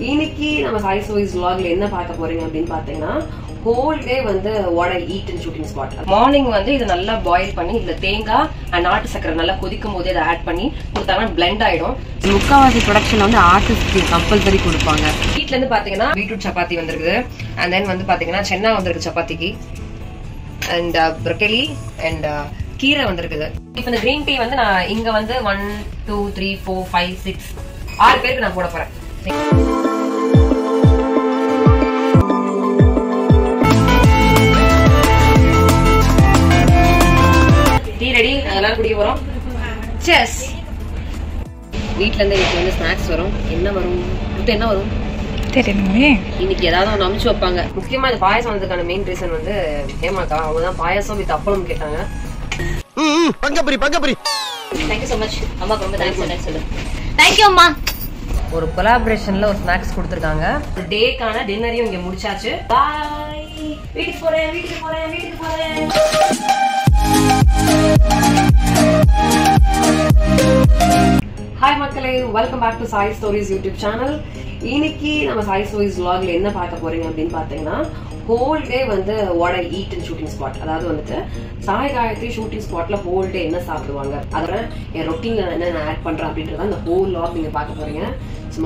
இன்னைக்கு நம்ம சாய் ஸ்டோரிஸ் vlogல என்ன பார்க்க போறீங்க அப்படின்னு பாத்தீங்கன்னா whole day வந்து what I eat in shooting spot. Morning வந்து இது நல்லா பாயில் பண்ணி இதுல தேங்காய் அண்ட் நாட்டு சக்கரை நல்லா கொதிக்கும் போது அதை ஆட் பண்ணி கொடுத்தாங்கன்னா பிளெண்ட் ஆயிடும். முக்காவாசி ப்ரொடக்ஷன்ல வந்து ஆர்டிஸ்ட் கம்பல்சரி கொடுப்பாங்க. வீட்ல இருந்து பாத்தீங்கன்னா பீட்ரூட் சப்பாத்தி வந்திருக்குது அண்ட் தென் வந்து பாத்தீங்கன்னா சென்னா வந்திருக்கு சப்பாத்திக்கு அண்ட் ப்ரொக்கலி அண்ட் கீரை வந்திருக்குது. இப்ப இந்த கிரீன் டீ வந்து நான் இங்க வந்து 1 2 3 4 5 6 6 பேருக்கு நான் போட போறேன். டீ ரெடி, எல்லாரும் குடிக்க போறோம். செஸ். வீட்ல இருந்து இன்னைக்கு வந்து ஸ்நாக்ஸ் வரும். என்ன வரும்? என்ன வரும் தெரியணுமே. இன்னைக்கு ஏதாவது ஒன்று அமுச்சு வைப்பாங்க. முக்கியமா இந்த பாயசம் வந்ததுக்கான மெயின் ரீசன் வந்து ஹேமாக்கா. அவங்கதான் பாயசம் வித் அப்பளம் கேட்டாங்க. பங்கபரி பங்கபரி. Thank you so much. அம்மா ரொம்ப தேங்க்ஸ் சொல்லு. தேங்க்யூ அம்மா. ஒரு கொலாபரேஷன்ல ஒரு ஸ்நாக்ஸ் கொடுத்துருக்காங்க. டேக்கான டின்னரையும் இங்க முடிச்சாச்சு. பாய். வீட்டுக்கு போறேன். ஹாய் மக்களே, welcome back to Sai stories YouTube channel. இன்னைக்கு நம்ம சாய் ஸ்டோரிஸ் vlogல என்ன பார்க்க போறீங்க அப்படின்னு பாத்தீங்கன்னா ஹோல் டே வந்து what I eat in shooting spot. அதாவது வந்துட்டு சாய் காயத்ரி ஷூட்டிங் ஸ்பாட்ல ஹோல் டே என்ன சாப்பிடுவாங்க, அதோட என் ரொட்டீன்ல என்ன ஆட் பண்றேன் அப்படின்றத அந்த ஹோல் vlog நீங்க பார்க்க போறீங்க.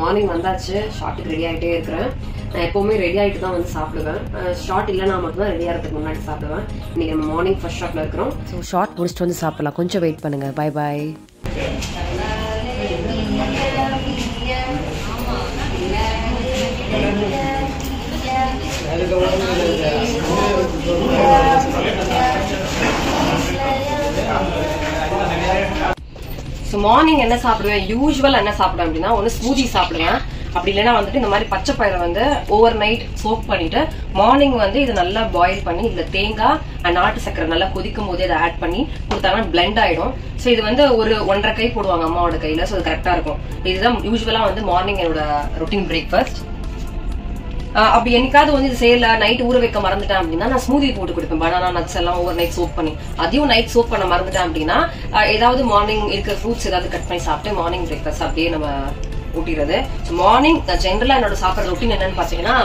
மார்னிங் வந்தாச்சு, ஷார்ட்டுக்கு ரெடி ஆகிட்டே இருக்கிறேன். நான் எப்பவுமே ரெடி ஆகிட்டு தான் வந்து சாப்பிடுவேன். ஷார்ட் இல்லைனா மட்டும் தான் ரெடி ஆகிறதுக்கு முன்னாடி சாப்பிடுவேன். இன்னைக்கு நம்ம மார்னிங் ஃபர்ஸ்ட் ஷாட்ல இருக்கிறோம். ஸோ ஷார்ட் முடிச்சுட்டு வந்து சாப்பிடலாம். கொஞ்சம் வெயிட் பண்ணுங்க. Bye bye. ஸோ மார்னிங் என்ன சாப்பிடுவேன், யூஸ்வல் என்ன சாப்பிடுவேன் அப்படின்னா ஒன்று ஸ்மூதி சாப்பிடுவேன். அப்படி இல்லைன்னா வந்துட்டு இந்த மாதிரி பச்சை பயிரை வந்து ஓவர் நைட் சோக் பண்ணிட்டு மார்னிங் வந்து இது நல்லா பாயில் பண்ணி இதுல தேங்காய் அண்ட் நாட்டு சக்கரை நல்லா கொதிக்கும் போது அதை ஆட் பண்ணி கொடுத்தாங்கன்னா பிளெண்ட் ஆயிடும். ஸோ இது வந்து ஒரு 1.5 கை போடுவாங்க அம்மாவோட கையில. ஸோ அது கரெக்டா இருக்கும். இதுதான் யூஸ்வலா வந்து மார்னிங் என்னோட ரொட்டீன் பிரேக்ஃபாஸ்ட். அப்படி என்னைக்காவது வந்து இது செய்யல, நைட் ஊற வைக்க மறந்துட்டேன் அப்படின்னா நான் ஸ்மூதி போட்டு கொடுப்பேன். பனானா நட்ஸ் எல்லாம் ஓவர் நைட் சோப் பண்ணி. அதையும் நைட் சோப் பண்ண மறந்துட்டேன் அப்படின்னா ஏதாவது மார்னிங் இருக்கிற ஃப்ரூட்ஸ் ஏதாவது கட் பண்ணி சாப்பிட்டு மார்னிங் பிரேக்ஃபாஸ்ட் அப்படியே நம்ம ஊட்டிடுறது. மார்னிங் ஜென்ரலா என்னோட சாப்பிட்ற ரொட்டீன் என்னன்னு பாத்தீங்கன்னா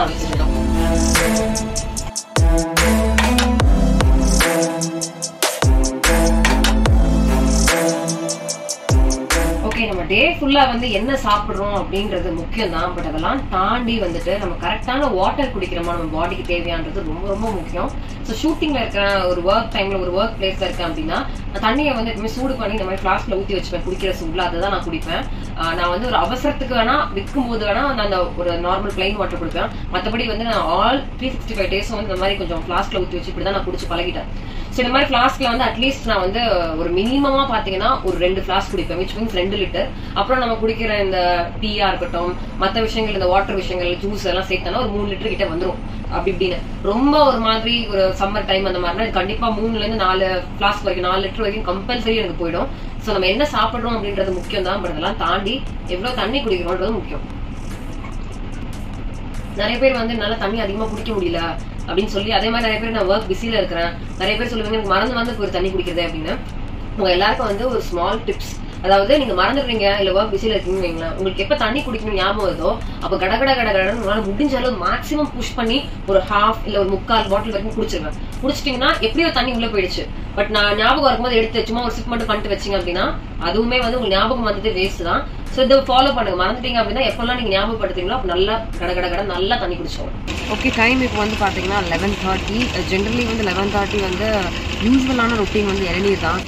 நம்ம டே ஃபுல்லா வந்து என்ன சாப்பிடுறோம் அப்படின்றது முக்கியம் தான். பட் அதெல்லாம் தாண்டி வந்துட்டு நம்ம கரெக்டான வாட்டர் குடிக்கிறோமா நம்ம பாடிக்கு தேவையானது ரொம்ப ரொம்ப முக்கியம். ஸோ ஷூட்டிங்ல இருக்கிற ஒரு ஒர்க் டைம்ல ஒரு ஒர்க் பிளேஸ்ல இருக்கேன் அப்படின்னா தண்ணியை வந்து எப்பவுமே சூடு பண்ணி இந்த மாதிரி ஃபிளாஸ்க்ல ஊற்றி வச்சுப்பேன். குடிக்கிற சூட்ல அதை தான் நான் குடிப்பேன். நான் வந்து ஒரு அவசரத்துக்கு வேணா விற்கும் போது வேணா அந்த ஒரு நார்மல் பிளைன் வாட்டர் குடிப்பேன். மற்றபடி வந்து நான் ஆல் 365 டேஸும் வந்து இந்த மாதிரி கொஞ்சம் ஃபிளாஸ்க்ல ஊற்றி வச்சு இப்படிதான் நான் குடிச்சு பழகிட்டேன். ஸோ இந்த மாதிரி ஃபிளாஸ்க்ல வந்து அட்லீஸ்ட் நான் வந்து ஒரு மினிமமா பாத்தீங்கன்னா ஒரு 2 ஃபிளாஸ்க் குடிப்பேன். Which means 2 litre. அப்புறம் நம்ம குடிக்கிற இந்த டீயா இருக்கட்டும், மற்ற விஷயங்கள் இந்த வாட்டர் விஷயங்கள் ஜூஸ் எல்லாம் சேர்த்தனா ஒரு 3 லிட்டர் கிட்ட வந்துடும். அப்படி இப்படின்னு ரொம்ப ஒரு மாதிரி ஒரு சம்மர் டைம் அந்த மாதிரினா கண்டிப்பா 3ல இருந்து 4 ஃபிளாஸ்க் வரைக்கும் 4 லிட்டர் வரைக்கும் கம்பல்சரி எனக்கு போயிடும். ஸோ நம்ம என்ன சாப்பிடுறோம் அப்படின்றது முக்கியம் தான். பட் அதெல்லாம் தாண்டி எவ்வளவு தண்ணி குடிக்கிறோம்ன்றது முக்கியம். நிறைய பேர் வந்து என்னால தண்ணி அதிகமா குடிக்க முடியல அப்படின்னு சொல்லி, அதே மாதிரி நிறைய பேர் நான் ஒர்க் பிஸில இருக்கிறேன், நிறைய பேர் சொல்லுவாங்க எனக்கு மறந்து போய் தண்ணி குடிக்கிறது அப்படின்னு. உங்க எல்லாருக்கும் வந்து ஒரு ஸ்மால் டிப்ஸ். அதாவது நீங்க மறந்துடுறீங்க இல்ல ஒர்க் பிஸில இருக்கீங்கன்னு வைங்களேன், உங்களுக்கு எப்ப தண்ணி குடிக்கணும் ஞாபகம் வருதோ அப்ப கடகடன்னு உங்களால முடிஞ்ச அளவு மேக்ஸிமம் புஷ் பண்ணி ஒரு ஹாஃப் இல்ல ஒரு 3/4 பாட்டில் வரைக்கும் குடிச்சிருங்க. குடிச்சிட்டீங்கன்னா எப்படியோ தண்ணி உள்ள போயிடுச்சு. பட் நான் ஞாபகம் இருக்கும்போது எடுத்து சும்மா ஒரு சிப் மட்டும் பண்ணிட்டு வச்சிங்க அப்படின்னா அதுவுமே வந்து உங்களுக்கு ஞாபகம் வந்தது வேஸ்ட் தான். ஸோ இதை ஃபாலோ பண்ணுங்க. மறந்துட்டீங்க அப்படின்னா எப்பெல்லாம் நீங்க ஞாபகப்படுத்துறீங்களோ அப்ப நல்லா கடகட நல்லா தண்ணி குடிச்சோம். ஓகே, டைம் இப்போ வந்து பாத்தீங்கன்னா 11:30. ஜென்ரலி வந்து 11:30 வந்து யூஸ்வலான ரொட்டீன் வந்து இளநீர் தான்.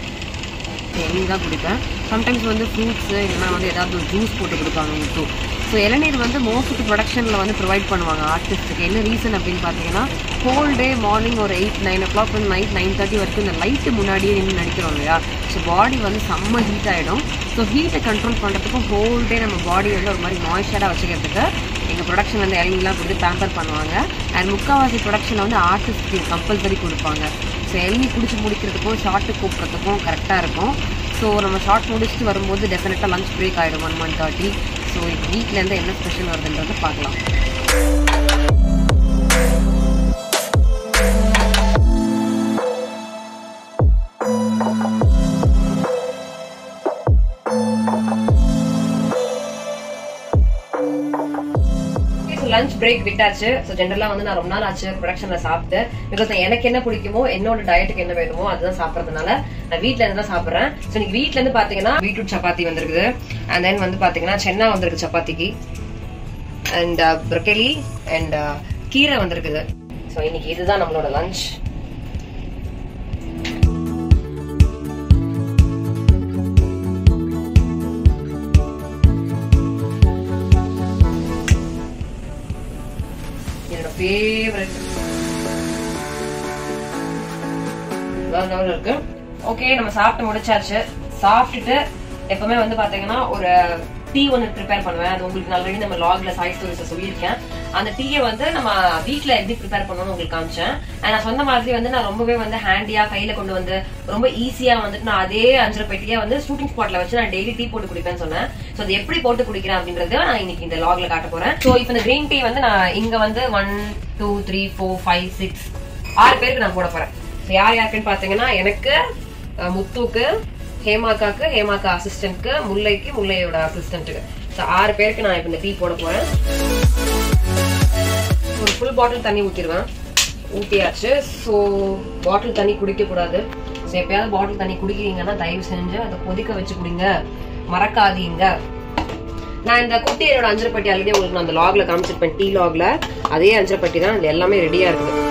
இளநீர் தான் குடிப்பேன். சம்டைம்ஸ் வந்து ஃப்ரூட்ஸ் இல்லைன்னா வந்து ஏதாவது ஒரு ஜூஸ் போட்டு கொடுப்பாங்க உங்களுக்கு. ஸோ இளநீர் வந்து மோஸ்ட் ப்ரொடக்ஷனில் வந்து ப்ரொவைட் பண்ணுவாங்க ஆர்டிஸ்ட்டுக்கு. என்ன ரீசன் அப்படின்னு பார்த்தீங்கன்னா ஹோல் டே மார்னிங் ஒரு 8-9 o'clock வந்து நைட் 9:30 வரைக்கும் இந்த லைட்டு முன்னாடியே நின்று நடிக்கிறோம் இல்லையா. ஸோ பாடி வந்து செம்ம ஹீட் ஆகிடும். ஸோ ஹீட்டை கண்ட்ரோல் பண்ணுறதுக்கும் ஹோல் டே நம்ம பாடி வந்து ஒரு மாதிரி மாய்ஸ்சராக வச்சுக்கிறதுக்கு எங்கள் ப்ரொடக்ஷன் வந்து இளநீர்லாம் கொடுத்து பேம்பர் பண்ணுவாங்க. அண்ட் முக்கால்வாசி ப்ரொடக்ஷனில் வந்து ஆர்டிஸ்ட்க்கு கம்பல்சரி கொடுப்பாங்க. ஸோ இளநீர் குடிச்சு முடிக்கிறதுக்கும் ஷார்ட்டு கூப்பிட்றதுக்கும் கரெக்டாக இருக்கும். ஸோ நம்ம ஷார்ட் முடிச்சுட்டு வரும்போது டெஃபினட்டாக லஞ்ச் பிரேக் ஆகிடும் 1:30. ஸோ இப்போ வீட்டிலேருந்து என்ன ஸ்பெஷல் வருதுன்றதை பார்க்கலாம். லஞ்ச் பிரேக் விட்டாச்சு. ஸோ ஜென்ரலா வந்து நான் ரொம்ப நாள் ஆச்சு ப்ரொடக்ஷன்ல சாப்பிட்டு. பிகாஸ் எனக்கு என்ன பிடிக்குமோ என்னோட டயட்டுக்கு என்ன வேணுமோ அதுதான் சாப்பிட்றதுனால நான் வீட்ல இருந்து தான் சாப்பிட்றேன். ஸோ இன்னைக்கு வீட்ல இருந்து பாத்தீங்கன்னா பீட்ரூட் சப்பாத்தி வந்திருக்குது. அண்ட் தென் வந்து பாத்தீங்கன்னா சென்னா வந்திருக்கு சப்பாத்திக்கு. அண்ட் ப்ரொக்கலி அண்ட் கீரை வந்திருக்குது. ஸோ இன்னைக்கு இதுதான் நம்மளோட லஞ்ச். இருக்கு. ஓகே, நம்ம சாப்பிட்டு முடிச்சாச்சு. சாப்பிட்டுட்டு எப்பவுமே வந்து பாத்தீங்கன்னா ஒரு டீ ஒன்று ப்ரிப்பேர் பண்ணுவேன். அது உங்களுக்கு ஆல்ரெடி நம்ம லாக்ல சாய் ஸ்டோரிஸ் சொல்லியிருக்கேன். அந்த டீயை வந்து நம்ம வீட்டுல எப்படி ப்ரிப்பேர் பண்ணணும்னு உங்களுக்கு காமிச்சேன். நான் சொன்ன மாதிரி வந்து நான் ரொம்பவே வந்து ஹேண்டியா கையில கொண்டு வந்து ரொம்ப ஈஸியா வந்துட்டு நான் அதே 5 பெட்டியா வந்து ஷூட்டிங் ஸ்பாட்ல வச்சு நான் டெய்லி டீ போட்டு குடிப்பேன்னு சொன்னேன். ஸோ அது எப்படி போட்டு குடிக்கிறேன் அப்படின்றத நான் இன்னைக்கு இந்த லாக்ல காட்ட போறேன். ஸோ இப்போ இந்த கிரீன் டீ வந்து நான் இங்க வந்து 1 2 3 4 5 6 6 பேருக்கு நான் போட போறேன். யார் யாருக்குன்னு பாத்தீங்கன்னா எனக்கு, முத்துக்கு, ஹேமாக்காக்கு, ஹேமாக்கா அசிஸ்டன்ட்க்கு, முல்லைக்கு, முல்லையோட அசிஸ்டன்ட்டுக்கு. 6 பேருக்கு நான் இப்ப இந்த டீ போட போறேன். ஒரு ஃபுல் பாட்டில் தண்ணி ஊத்திடுவேன். ஊத்தியாச்சு. ஸோ பாட்டில் தண்ணி குடிக்க கூடாது. ஸோ எப்பயாவது பாட்டில் தண்ணி குடிக்கிறீங்கன்னா தயவு செஞ்சு அதை கொதிக்க வச்சு குடிங்க, மறக்காதீங்க. நான் இந்த குட்டியோட 5 பெட்டி ஆல்ரெடி உங்களுக்கு நான் அந்த லாக்ல காமிச்சிருப்பேன். டீ லாக்ல அதே 5 பெட்டி தான். இதுல எல்லாமே ரெடியா இருக்குது.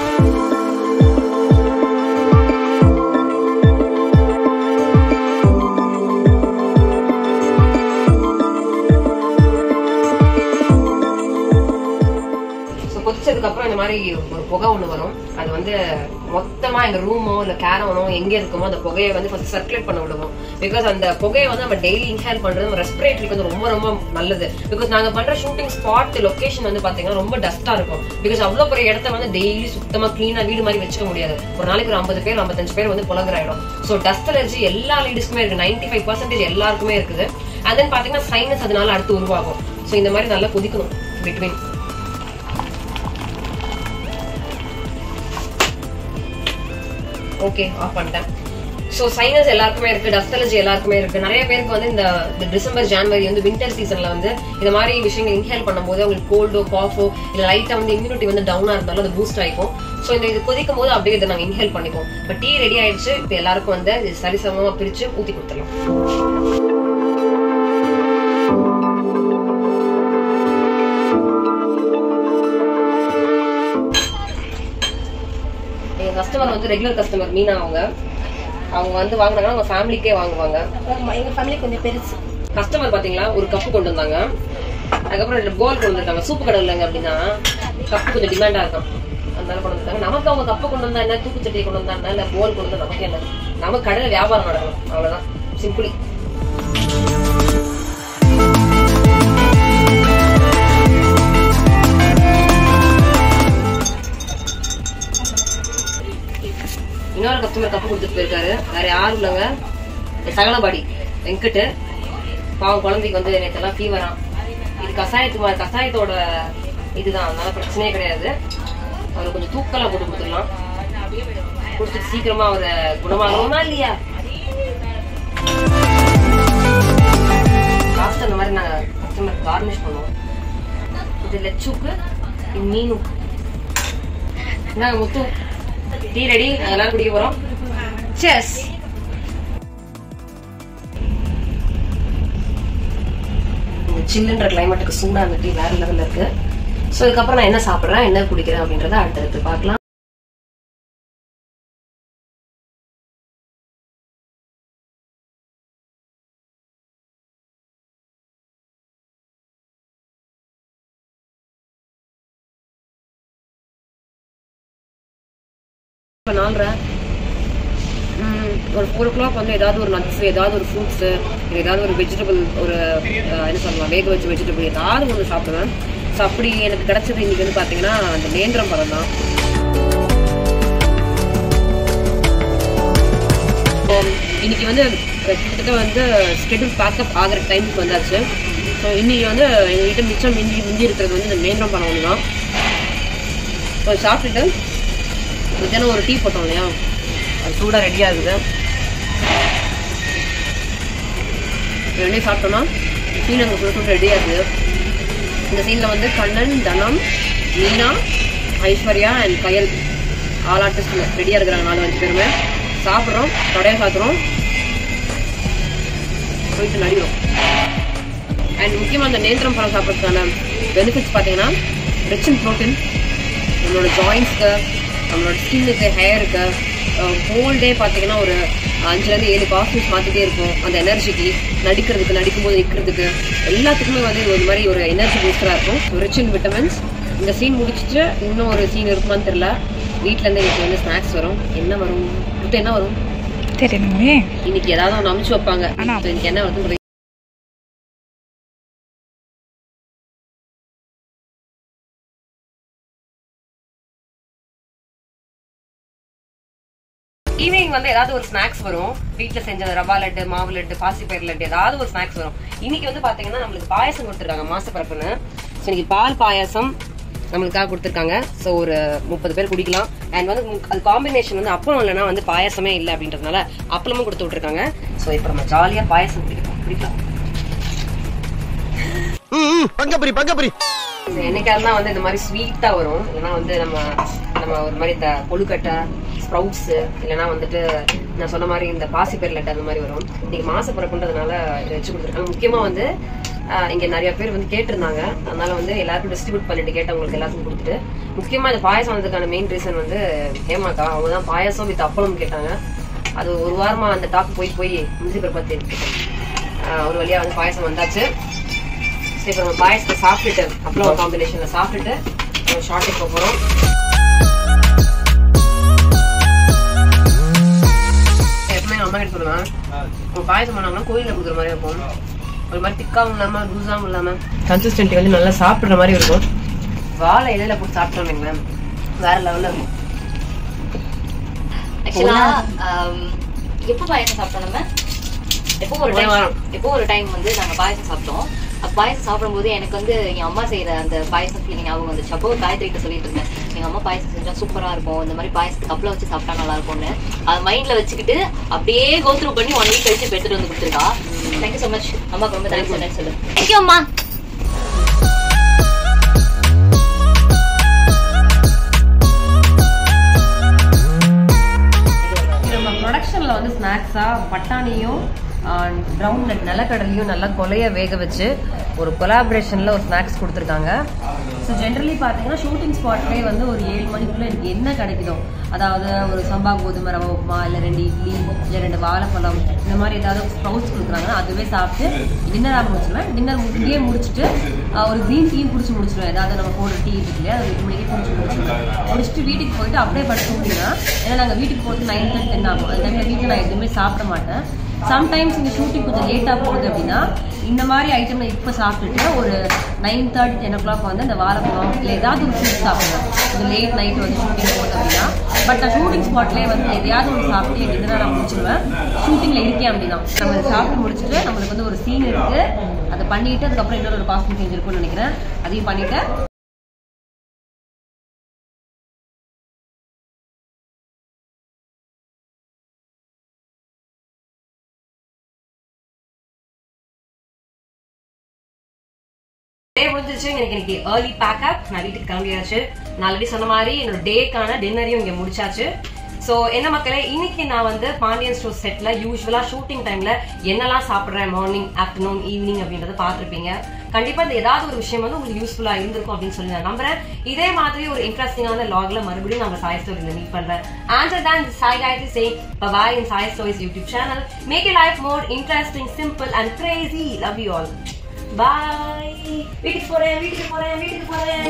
கொதிச்சதுக்கு இந்த மாதிரி ஒரு புகை ஒண்ணு வரும். அது வந்து மொத்தமா எங்க ரூமோ இல்ல கேரவனோ எங்க இருக்குமோ அந்த புகையை வந்து ஃபர்ஸ்ட் சர்க்குலேட் பண்ண விடுவோம். பிகாஸ் அந்த புகையை வந்து நம்ம டெய்லி இன்ஹேல் பண்றது நம்ம ரெஸ்பிரேட்டரிக்கு வந்து ரொம்ப ரொம்ப நல்லது. பிகாஸ் நாங்க பண்ற ஷூட்டிங் ஸ்பாட் லொகேஷன் வந்து பாத்தீங்கன்னா ரொம்ப டஸ்டா இருக்கும். பிகாஸ் அவ்வளவு பெரிய இடத்த வந்து டெய்லி சுத்தமா கிளீனா வீடு மாதிரி வச்சுக்க முடியாது. ஒரு நாளைக்கு ஒரு 50 பேர் 55 பேர் வந்து புலங்கராயிடும். ஸோ டஸ்ட் அலர்ஜி எல்லா லேடிஸ்க்குமே இருக்கு. 95% எல்லாருக்குமே இருக்குது. அண்ட் தென் பாத்தீங்கன்னா சைனஸ் அதனால அடுத்து உருவாகும். ஸோ இந்த மாதிரி நல்லா கொதிக்கணும். பிட்வீன் ஓகே ஆஃப் பண்ணிட்டேன். ஸோ சைனஸ் எல்லாருக்குமே இருக்கு, டஸ்ட் அலர்ஜி எல்லாருக்குமே இருக்கு. நிறைய பேருக்கு வந்து இந்த டிசம்பர் ஜனவரி வந்து வின்டர் சீசன்ல வந்து இந்த மாதிரி விஷயங்கள் இன்ஹேல் பண்ணும்போது அவங்களுக்கு கோல்டோ காஃபோ இல்ல லைட்டா வந்து இம்யூனிட்டி வந்து டவுனா இருந்தாலும் அது பூஸ்ட் ஆயிக்கும். ஸோ இந்த இது கொதிக்கும் போது அப்படியே இதை நாங்கள் இன்ஹேல் பண்ணிப்போம். இப்போ டீ ரெடி ஆயிடுச்சு. இப்போ எல்லாருக்கும் வந்து இது சரிசமமா பிரிச்சு ஊத்தி கொடுத்துடலாம். கஸ்டமர் வந்து ரெகுலர் கஸ்டமர் மீனா. அவங்க வந்து வாங்கினாங்கன்னா அவங்க ஃபேமிலிக்கே வாங்குவாங்க. எங்க ஃபேமிலி கொஞ்சம் பெருசு. கஸ்டமர் பாத்தீங்களா ஒரு கப்பு கொண்டு வந்தாங்க. அதுக்கப்புறம் 2 போல் கொண்டு வந்திருக்காங்க. சூப்பு கடை இல்லைங்க அப்படின்னா கப்பு கொஞ்சம் டிமாண்டா இருக்கும். அதனால கொண்டு வந்திருக்காங்க. நமக்கு அவங்க கப்பு கொண்டு வந்தா என்ன, தூக்குச்சட்டியை கொண்டு வந்தா இல்ல போல் கொண்டு வந்தா நமக்கு என்ன, நம்ம கடையில வியாபாரம் நடக்கணும். அவ்வளவுதான், சிம்பிளி. இன்னொரு கஸ்டமர் கப்பு கொடுத்துட்டு போயிருக்காரு. வேற யாரும் இல்லைங்க, சகலபாடி வெங்கட். பாவம் குழந்தைக்கு வந்து நேற்றெல்லாம் ஃபீவரான். இது கசாயத்தோட இதுதான், அதனால பிரச்சனையே கிடையாது. அவருக்கு கொஞ்சம் தூக்கெல்லாம் போட்டு கொடுத்துடலாம். கொடுத்துட்டு சீக்கிரமா அவரை குணமாகணுமா இல்லையா. லாஸ்ட் அந்த மாதிரி நாங்க கஸ்டமர் கார்னிஷ் பண்ணுவோம். இது லெச்சுக்கு மீனுக்கு. நாங்க முத்து டீ ரெடி. எல்லாரும் குடிக்க போறோம். செஸ். சில்லுன்ற கிளைமேட்டுக்கு சூடா அந்த டீ வேற லெவல்ல இருக்கு. ஸோ இதுக்கப்புறம் நான் என்ன சாப்பிட்றேன், என்ன குடிக்கிறேன் அப்படின்றத அடுத்தடுத்து பார்க்கலாம். ஒரு 4 o'clock வந்து ஏதாவது ஒரு நட்ஸ், ஏதாவது ஒரு ஃப்ரூட்ஸ், ஏதாவது ஒரு வெஜிடபிள், ஒரு என்ன சொல்லலாம் வேக வச்ச வெஜிடபிள் ஏதாவது ஒன்று சாப்பிடுவேன். ஸோ அப்படி எனக்கு கிடைச்சது இன்னைக்கு வந்து பார்த்தீங்கன்னா அந்த நேந்திரம் பழம் தான். இன்னைக்கு வந்து கிட்டத்தட்ட வந்து ஸ்கெட்யூல் பேக்கப் ஆகிற டைமுக்கு வந்தாச்சு. ஸோ இன்னைக்கு வந்து எங்ககிட்ட மிச்சம் மிஞ்சி இருக்கிறது வந்து இந்த நேந்திரம் பழம் ஒன்று தான். ஸோ சாப்பிட்டுட்டு மத்தியானம் ஒரு டீ போட்டோம் இல்லையா, அது சூடாக ரெடியாக இருக்குது. ரெண்டே சாப்பிட்டோம்னா டீ நாங்கள் சுட ரெடியாக இருக்குது. இந்த சீன்ல வந்து கண்ணன், தனம், Meena, Aishwarya and Kayal all artist ரெடியா இருக்கிறாங்க. 4-5 பேருமே சாப்பிட்றோம், கடையை சாத்துறோம், போயிட்டு நடிக்கிறோம். அண்ட் முக்கியமாக அந்த நேந்திரம் பழம் சாப்பிட்றதுக்கான பெனிஃபிட்ஸ் பார்த்தீங்கன்னா ரிச் இன் ப்ரோட்டீன். நம்மளோட ஜாயின்ஸ்க்கு, நம்மளோட ஸ்கின்னுக்கு, ஹேருக்கு ஹோல் டே பார்த்தீங்கன்னா ஒரு 5-7 காஸ்டியூம்ஸ் மாற்றிட்டே இருக்கும். அந்த எனர்ஜிக்கு நடிக்கிறதுக்கு, நடிக்கும்போது நிற்கிறதுக்கு எல்லாத்துக்குமே வந்து இது ஒரு மாதிரி ஒரு எனர்ஜி பூஸ்டராக இருக்கும். Rich in vitamins. இந்த சீன் முடிச்சுட்டு இன்னும் ஒரு சீன் இருக்குமான்னு தெரியல. வீட்டிலேருந்து இன்னைக்கு வந்து ஸ்நாக்ஸ் வரும். என்ன வரும்? என்ன வரும் தெரியணுமே. இன்னைக்கு ஏதாவது ஒன்று அமுச்சு வைப்பாங்க. இன்னைக்கு என்ன வருது? ஈவினிங் வந்து ஏதாவது ஒரு ஸ்நாக்ஸ் வரும். வீட்டுல செஞ்ச ரவா லட்டு, மாவு லட்டு, பாசிப்பயிர் லட்டு, ஏதாவது ஒரு ஸ்நாக்ஸ் வரும். இன்னைக்கு வந்து பாத்தீங்கன்னா நம்மளுக்கு பாயசம் கொடுத்துருக்காங்க மாசப்பிறப்புன்னு. ஸோ இன்னைக்கு பால் பாயாசம் நம்மளுக்காக கொடுத்துருக்காங்க. ஸோ ஒரு 30 பேர் குடிக்கலாம். அண்ட் வந்து அது காம்பினேஷன் வந்து அப்பளம் இல்லைன்னா வந்து பாயசமே இல்லை அப்படின்றதுனால அப்பளமும் கொடுத்து விட்டுருக்காங்க. ஸோ இப்போ நம்ம ஜாலியா பாயசம் குடிக்கலாம். என்னைக்காவது தான் வந்து இந்த மாதிரி ஸ்வீட்டா வரும். இல்லைன்னா வந்து நம்ம ஒரு மாதிரி இந்த கொழுக்கட்டை, ஸ்ப்ரவுட்ஸ், இல்லைன்னா வந்துட்டு நான் சொன்ன மாதிரி இந்த பாசிப்பயிர் லட்டு அந்த மாதிரி வரும். இன்னைக்கு மாசப்பிறப்புன்றதுனால இதை வச்சு கொடுத்துருக்காங்க. முக்கியமா வந்து இங்க நிறைய பேர் வந்து கேட்டிருந்தாங்க. அதனால வந்து எல்லாருக்கும் டிஸ்ட்ரிபியூட் பண்ணிட்டு கேட்டவங்களுக்கு எல்லாத்துக்கும் கொடுத்துட்டு, முக்கியமா இந்த பாயசம் வந்ததுக்கான மெயின் ரீசன் வந்து ஹேமாக்கா. அவங்க தான் பாயசம் வித் அப்பளம் கேட்டாங்க. அது ஒரு வாரமா அந்த டாப் போய் முந்திரி பருப்பா தேடிக்கிட்டேன். ஒரு வழியா வந்து பாயசம் வந்தாச்சு. சரி, இப்போ நம்ம பாயசத்தை சாப்பிட்டுட்டு அப்பளம் காம்பினேஷன்ல சாப்பிட்டுட்டு ஷார்ட்டுக்கு போக போறோம். எப்பவுமே அம்மா கிட்ட சொல்லுவேன், உங்க பாயசம் பண்ணாங்கன்னா கோயில கொடுக்குற மாதிரி இருக்கும். ஒரு மாதிரி திக்காவும் இல்லாம லூஸாவும் இல்லாம கன்சிஸ்டன்சி வந்து நல்லா சாப்பிடுற மாதிரி இருக்கும். வாழை இலையில போட்டு சாப்பிட்டோம் வேற லெவல்ல இருக்கும். ஆக்சுவலா எப்போ பாயசம் சாப்பிட்டோம் நம்ம? எப்போ ஒரு டைம் வந்து நாங்க பாயசம் சாப்பிட்டோம். பாயசம் சாப்பிடும்போது எனக்கு வந்து என் அம்மா செய்யற அந்த பாயசத்துல ஞாபகம் வந்துச்சு. அப்போ காயத்ரிகிட்ட சொல்லிட்டு இருந்தேன், எங்க அம்மா பாயசம் செஞ்சா சூப்பரா இருக்கும், இந்த மாதிரி பாயசத்துக்கு கப்பல வச்சு சாப்பிட்டா நல்லா இருக்கும்னு. அது மைண்ட்ல வச்சுக்கிட்டு அப்படியே கோத்ரூ பண்ணி 1 வீக் கழிச்சு எடுத்துட்டு வந்து கொடுத்துருக்கா. Thank you so much. அம்மாக்கு ரொம்ப தேங்க்ஸ் சொன்னேன்னு சொல்லு. தேங்க்யூ அம்மா. நம்ம ப்ரொடக்ஷன்ல வந்து ஸ்நாக்ஸா பட்டாணியும் ப்ரௌன் நட் நிலக்கடலையும் நல்லா கொலைய வேக வச்சு ஒரு கொலாபரேஷன்ல ஒரு ஸ்நாக்ஸ் கொடுத்துருக்காங்க. ஸோ ஜென்ரலி பார்த்தீங்கன்னா ஷூட்டிங் ஸ்பாட்லேயே வந்து ஒரு 7 மணிக்குள்ள எனக்கு என்ன கிடைக்குதோ, அதாவது ஒரு சம்பா கோதுமை ரவை உப்புமா, இல்லை 2 இட்லி, இல்லை 2 வாழைப்பழம், இந்த மாதிரி ஏதாவது ஸ்ப்ரவுட்ஸ் கொடுக்குறாங்கன்னா அதுவே சாப்பிட்டு டின்னராக முடிச்சிடுவேன். டின்னர் இங்கேயே முடிச்சுட்டு ஒரு க்ரீன் டீயும் குடிச்சு முடிச்சிடுவேன். ஏதாவது நம்ம போடுற டீ இருக்கு இல்லையா, அது 8 மணிக்கே முடிச்சுட்டு வீட்டுக்கு போயிட்டு அப்படியே படுத்து தூங்கிடுவேன். ஏன்னா நாங்கள் வீட்டுக்கு போகிறது 9:30 10 ஆகும். அந்த டைமில் வீட்டில் நான் எதுவுமே சாப்பிட மாட்டேன். சம்டைம்ஸ் இந்த ஷூட்டிங் கொஞ்சம் லேட்டாக போகுது அப்படின்னா இந்த மாதிரி ஐட்டம் இப்போ சாப்பிட்டுட்டு ஒரு 9:30 10 o'clock வந்து இந்த வாழைப்பழம் இல்லை ஏதாவது ஒரு ஃப்ரூட் சாப்பிடுவேன். கொஞ்சம் லேட் நைட் வந்து ஷூட்டிங் போகுது அப்படின்னா. பட் நான் ஷூட்டிங் ஸ்பாட்லேயே வந்து எதையாவது ஒன்று சாப்பிட்டு என் டின்னர் நான் முடிச்சிடுவேன். ஷூட்டிங்கில் இருக்கேன் அப்படின்னா நம்ம இதை சாப்பிட்டு முடிச்சுட்டு நம்மளுக்கு வந்து ஒரு சீன் இருக்குது, அதை பண்ணிவிட்டு அதுக்கப்புறம் இன்னொரு காஸ்டியூம் செஞ்சுருக்கும்னு நினைக்கிறேன். அதையும் பண்ணிவிட்டு முடிஞ்சிருச்சு. எனக்கு இன்னைக்கு ஏர்லி பேக்கப். நான் வீட்டுக்கு கிளம்பியாச்சு. நான் ஆல்ரெடி சொன்ன மாதிரி என்னோட டேக்கான டின்னரையும் இங்க முடிச்சாச்சு. ஸோ என்ன மக்களே, இன்னைக்கு நான் வந்து பாண்டியன் ஸ்டோர் செட்ல யூஸ்வலா ஷூட்டிங் டைம்ல என்னெல்லாம் சாப்பிட்றேன் மார்னிங், ஆஃப்டர்நூன், ஈவினிங் அப்படின்றத பார்த்துருப்பீங்க. கண்டிப்பா இந்த ஏதாவது ஒரு விஷயம் வந்து உங்களுக்கு யூஸ்ஃபுல்லா இருந்திருக்கும் அப்படின்னு சொல்லி நான் நம்புறேன். இதே மாதிரி ஒரு இன்ட்ரெஸ்டிங்கான லாக்ல மறுபடியும் நம்ம சாய் ஸ்டோரியில மீட் பண்றேன். Until then, Sai Gayatri saying bye-bye in Sai Stories YouTube channel. Make your life more interesting, simple and crazy. Love you all. Bye. வீட்டுக்கு போறேன்.